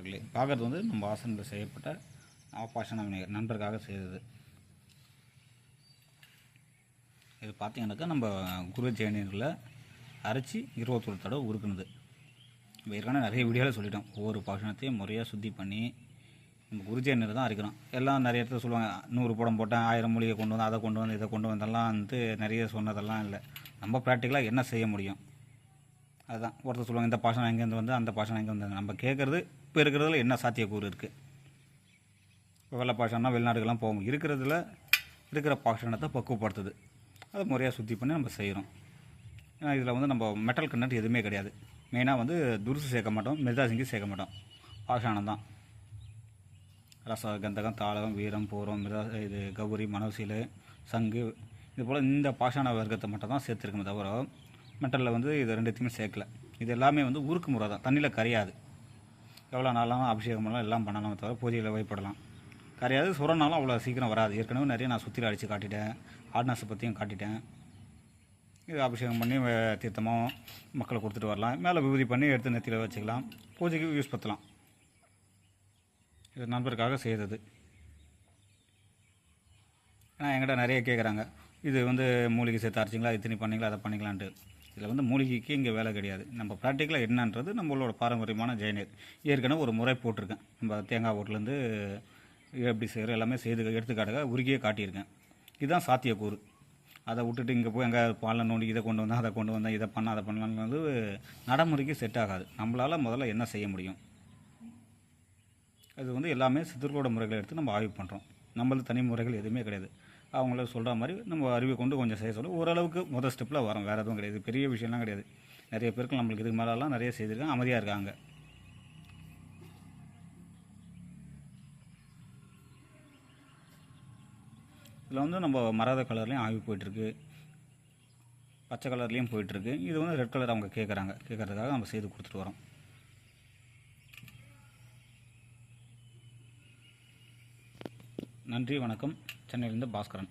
நண்பர்களே, பார்க்குறது வந்து நம்ம வாசனையில் செய்யப்பட்ட ஆபாசன விநாயகர் நண்பருக்காக செய்தது. இது பார்த்தீங்கன்னாக்கா நம்ம குரு ஜெயநீரில் அரைச்சி 21 தடவை உருக்குனது. நம்ம ஏற்கனவே நிறைய வீடியோவில் சொல்லிட்டோம். ஒவ்வொரு பாசனத்தையும் முறையாக சுத்தி பண்ணி நம்ம குரு ஜெயநீர் தான் அரைக்கிறோம். எல்லாம் நிறைய இடத்துல சொல்லுவாங்க, 100 படம் போட்டேன், 1000 மூலிகை கொண்டு வந்து அதை கொண்டு வந்து இதை கொண்டு வந்தெல்லாம் வந்து நிறைய சொன்னதெல்லாம் இல்லை. நம்ம ப்ராக்டிக்கலாக என்ன செய்ய முடியும் அதுதான். ஒருத்தர் சொல்லுவாங்க, இந்த பாசனம் எங்கேருந்து வந்து அந்த பாசனம் எங்கே வந்து. நம்ம கேட்குறது இப்போ இருக்கிறதுல என்ன சாத்தியக்கூறு இருக்குது. இப்போ வெள்ளை பாசனம்னா வெளிநாடுகள்லாம் போகும். இருக்கிற பாசனத்தை பக்குவப்படுத்துது. அதை முறையாக சுத்தி பண்ணி நம்ம செய்கிறோம். ஏன்னா இதில் வந்து நம்ம மெட்டல் கண்டென்ட் எதுவுமே கிடையாது. மெயினாக வந்து துருசு சேர்க்க மாட்டோம், மிருதாசிங்கி சேர்க்க மாட்டோம். பாஷானம் தான். ரச கந்தகம் தாளகம் வீரம் பூரம் இது கௌரி மனோசீல் சங்கு இது போல் இந்த பாஷான வர்க்கத்தை மட்டும் தான் சேர்த்துருக்கோமே தவிர மெட்டலில் வந்து இது ரெண்டுத்தையுமே சேர்க்கல. இது எல்லாமே வந்து உருக்கு முறை தான். தண்ணியில் கரையாது. எவ்வளோ நாளாலும் அபிஷேகமெல்லாம் எல்லாம் பண்ணலாம் தவிர பூஜையில் வைப்படலாம். கரையாது. சுரனாலும் அவ்வளோ சீக்கிரம் வராது. ஏற்கனவே நிறைய நான் சுற்றில அடித்து காட்டிட்டேன். ஆட்னாஸை பற்றியும் காட்டிட்டேன். இது அபிஷேகம் பண்ணி தீர்த்தமாக மக்களை கொடுத்துட்டு வரலாம். மேலே விபூதி பண்ணி எடுத்து நெத்தியில் வச்சுக்கலாம். பூஜைக்கு யூஸ் பற்றலாம். இது நண்பருக்காக செய்தது. ஏன்னா என்கிட்ட நிறைய கேட்குறாங்க, இது வந்து மூலிகை சேர்த்து அரைச்சிங்களா, இத்தனை பண்ணிங்களா, அதை பண்ணிக்கலான்ட்டு. இதில் வந்து மூலிகைக்கு இங்கே வேலை கிடையாது. நம்ம ப்ராக்டிக்கலாக என்னன்றது நம்மளோட பாரம்பரியமான ஜெயநீர். ஏற்கனவே ஒரு முறை போட்டிருக்கேன். நம்ம தேங்காய் ஓட்டிலேருந்து எப்படி செய்கிறோம் எல்லாமே செய்து எடுத்துக்காட்டுக்காக உருகியே காட்டியிருக்கேன். இதுதான் சாத்தியக்கூறு. அதை விட்டுட்டு இங்கே போய் எங்கே பாலில் நோண்டி இதை கொண்டு வந்தால் அதை கொண்டு வந்தால் இதை பண்ணால் அதை பண்ணலான்னு வந்து நடைமுறைக்கு செட் ஆகாது. நம்மளால் முதல்ல என்ன செய்ய முடியும். அது வந்து எல்லாமே சித்தர்களோட முறைகளை எடுத்து நம்ம ஆய்வு பண்ணுறோம். நம்மளது தனி முறைகள் எதுவுமே கிடையாது. அவங்கள சொல்கிற மாதிரி நம்ம அறிவை கொண்டு கொஞ்சம் செய்ய சொல்ல ஓரளவுக்கு முதல் ஸ்டெப்பில் வரோம். வேறு எதுவும் கிடையாது. பெரிய விஷயம்லாம் கிடையாது. நிறைய பேருக்கு நம்மளுக்கு இதுக்கு மேலெல்லாம் நிறைய செய்திருக்காங்க. அமைதியாக இருக்காங்க. இதில் வந்து நம்ம மராத கலர்லேயும் ஆய்வு போயிட்டுருக்கு, பச்சை கலர்லேயும் போயிட்டுருக்கு. இது வந்து ரெட் கலர் அவங்க கேட்குறதுக்காக நம்ம செய்து கொடுத்துட்டு வரோம். நன்றி, வணக்கம். சென்னையிலேருந்து பாஸ்கரன்.